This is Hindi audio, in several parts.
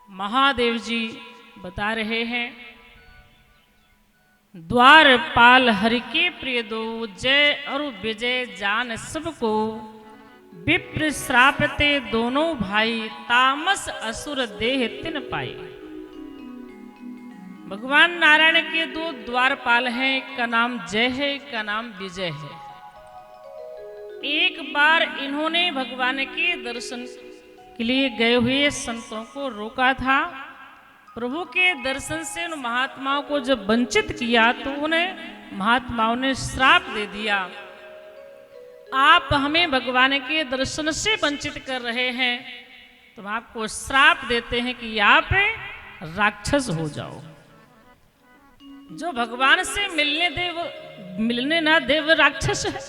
महादेव जी बता रहे हैं, द्वारपाल हरि के प्रिय दो, जय और विजय जान सबको, विप्र श्रापते दोनों भाई, तामस असुर देह तिन पाई। भगवान नारायण के दो द्वारपाल हैं, एक का नाम जय है, एक का नाम विजय है। एक बार इन्होंने भगवान के दर्शन के लिए गए हुए संतों को रोका था। प्रभु के दर्शन से उन महात्माओं को जब वंचित किया तो उन्हें महात्माओं ने श्राप दे दिया, आप हमें भगवान के दर्शन से वंचित कर रहे हैं, तो हम आपको श्राप देते हैं कि आप राक्षस हो जाओ। जो भगवान से मिलने ना दे वो राक्षस है।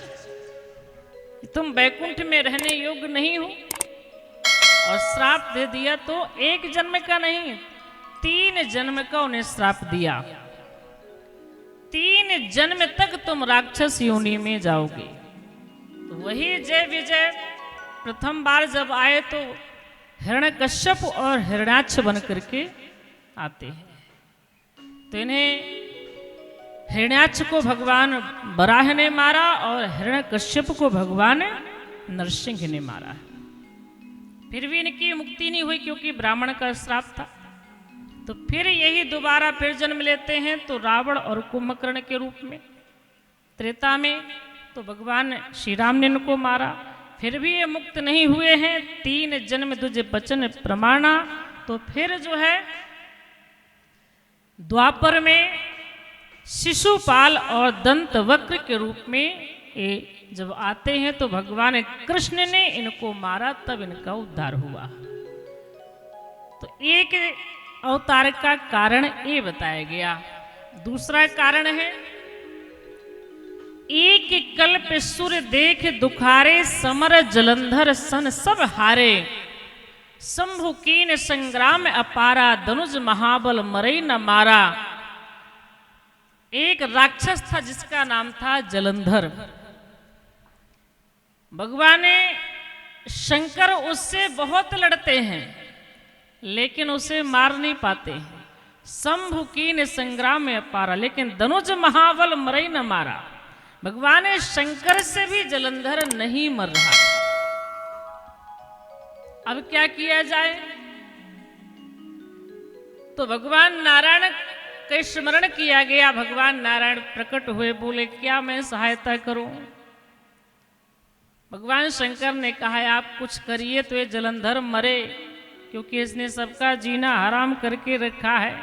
तुम वैकुंठ में रहने योग्य नहीं हो। और श्राप दे दिया तो एक जन्म का नहीं, 3 जन्म का उन्हें श्राप दिया। 3 जन्म तक तुम राक्षस योनि में जाओगे। तो वही जय विजय प्रथम बार जब आए तो हिरण्यकश्यप और हिरण्याक्ष बन करके आते हैं। तो इन्हें हिरण्याक्ष को भगवान वराह ने मारा और हिरण्यकश्यप को भगवान नरसिंह ने मारा। फिर भी इनकी मुक्ति नहीं हुई क्योंकि ब्राह्मण का श्राप था। तो फिर यही दोबारा फिर जन्म लेते हैं, तो रावण और कुंभकर्ण के रूप में त्रेता में। तो भगवान श्री राम ने इनको मारा, फिर भी ये मुक्त नहीं हुए हैं। 3 जन्म तुझे बचन प्रमाणा। तो फिर जो है द्वापर में शिशुपाल और दंत वक्र के रूप में ये जब आते हैं तो भगवान कृष्ण ने इनको मारा, तब इनका उद्धार हुआ। तो एक अवतार का कारण ये बताया गया। दूसरा कारण है, एक कल्प सुर देख दुखारे, समर जलंधर सन सब हारे, शंभु कीन संग्राम अपारा, धनुज महाबल मरई न मारा। एक राक्षस था जिसका नाम था जलंधर। भगवान शंकर उससे बहुत लड़ते हैं लेकिन उसे मार नहीं पाते हैं। शंभु कीन संग्राम में अपारा, लेकिन धनुज महाबल मरई न मारा। भगवान शंकर से भी जलंधर नहीं मर रहा। अब क्या किया जाए? तो भगवान नारायण का स्मरण किया गया। भगवान नारायण प्रकट हुए, बोले क्या मैं सहायता करूं? भगवान शंकर ने कहा आप कुछ करिए तो ये जलंधर मरे, क्योंकि इसने सबका जीना हराम करके रखा है।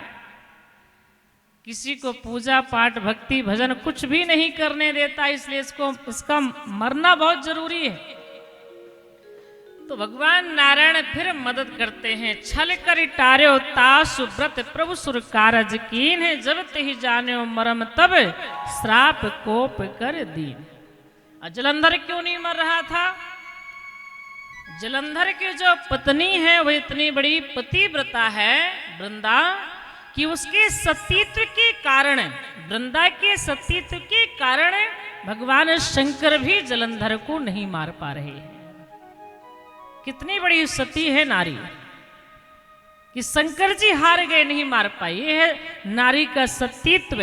किसी को पूजा पाठ भक्ति भजन कुछ भी नहीं करने देता, इसलिए इसका मरना बहुत जरूरी है। तो भगवान नारायण फिर मदद करते हैं। छल कर टार्यो तासु व्रत प्रभु सुर कारज कीन है, जब ते जाने मरम तब श्राप कोप कर दीन। जलंधर क्यों नहीं मर रहा था? जलंधर की जो पत्नी है वह इतनी बड़ी पतिव्रता है वृंदा, कि उसके सतीत्व के कारण, वृंदा के सतीत्व के कारण भगवान शंकर भी जलंधर को नहीं मार पा रहे हैं। कितनी बड़ी सती है नारी कि शंकर जी हार गए, नहीं मार पाई। ये है नारी का सतीत्व।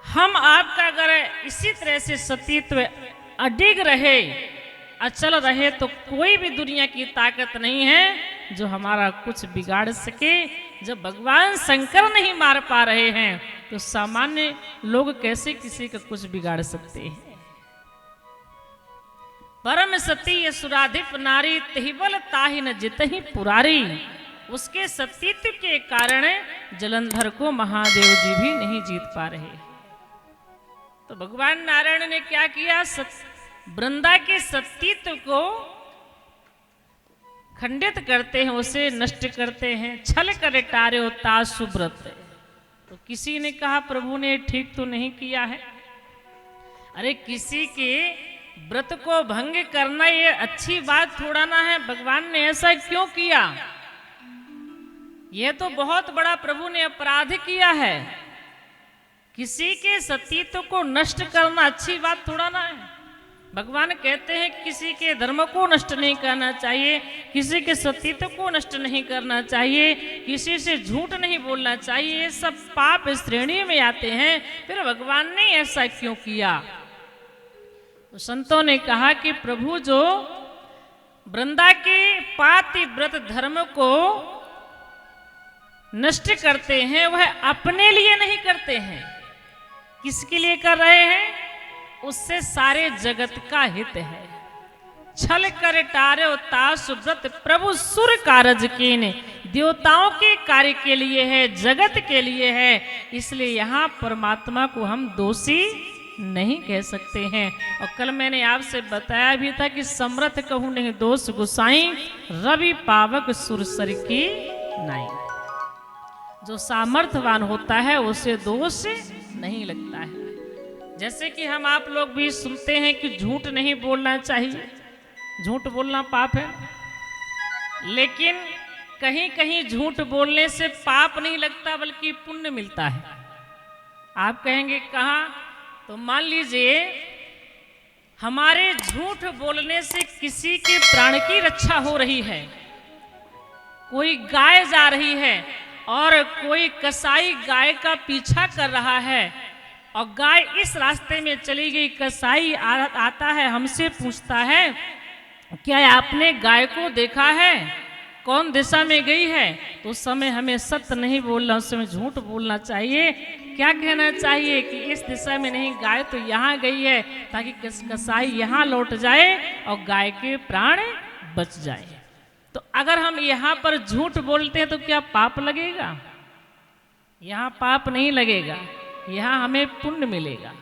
हम आपका अगर इसी तरह से सतीत्व अडिग रहे, अचल रहे, तो कोई भी दुनिया की ताकत नहीं है जो हमारा कुछ बिगाड़ सके। जब भगवान शंकर नहीं मार पा रहे हैं तो सामान्य लोग कैसे किसी का कुछ बिगाड़ सकते हैं? परम सती सुराधिप नारी, तहिबल ताहि न जितहि पुरारी। उसके सतीत्व के कारण जलंधर को महादेव जी भी नहीं जीत पा रहे। तो भगवान नारायण ने क्या किया? वृंदा के सतीत्व को खंडित करते हैं, उसे नष्ट करते हैं। छल कर टार्यो तासु व्रत। तो किसी ने कहा प्रभु ने ठीक तो नहीं किया है। अरे किसी के व्रत को भंग करना ये अच्छी बात थोड़ा ना है। भगवान ने ऐसा क्यों किया? यह तो बहुत बड़ा प्रभु ने अपराध किया है। किसी के सतीत्व को नष्ट करना अच्छी बात थोड़ा ना है। भगवान कहते हैं कि किसी के धर्म को नष्ट नहीं करना चाहिए, किसी के सतीत्व को नष्ट नहीं करना चाहिए, किसी से झूठ नहीं बोलना चाहिए, ये सब पाप श्रेणी में आते हैं। फिर भगवान ने ऐसा क्यों किया? तो संतों ने कहा कि प्रभु जो वृंदा के पातिव्रत धर्म को नष्ट करते हैं वह अपने लिए नहीं करते हैं। किसके लिए कर रहे हैं? उससे सारे जगत का हित है। छल कर टार्यो तासु व्रत प्रभु सुर कारज कीन, देवताओं के कार्य के लिए है, जगत के लिए है। इसलिए यहाँ परमात्मा को हम दोषी नहीं कह सकते हैं। और कल मैंने आपसे बताया भी था कि समर्थ कहूँ नहीं दोष गुसाई, रवि पावक सुरसर की नाई। जो सामर्थ्यवान होता है उसे दोष नहीं लगता है। जैसे कि हम आप लोग भी सुनते हैं कि झूठ नहीं बोलना चाहिए, झूठ बोलना पाप है, लेकिन कहीं कहीं झूठ बोलने से पाप नहीं लगता बल्कि पुण्य मिलता है। आप कहेंगे कहाँ? तो मान लीजिए हमारे झूठ बोलने से किसी के प्राण की रक्षा हो रही है, कोई गाय जा रही है और कोई कसाई गाय का पीछा कर रहा है और गाय इस रास्ते में चली गई, कसाई आता है हमसे पूछता है क्या आपने गाय को देखा है, कौन दिशा में गई है? तो उस समय हमें सत्य नहीं बोलना, उस समय झूठ बोलना चाहिए। क्या कहना चाहिए कि इस दिशा में नहीं, गाय तो यहाँ गई है, ताकि कसाई यहाँ लौट जाए और गाय के प्राण बच जाए। तो अगर हम यहाँ पर झूठ बोलते हैं तो क्या पाप लगेगा? यहाँ पाप नहीं लगेगा, यहाँ हमें पुण्य मिलेगा।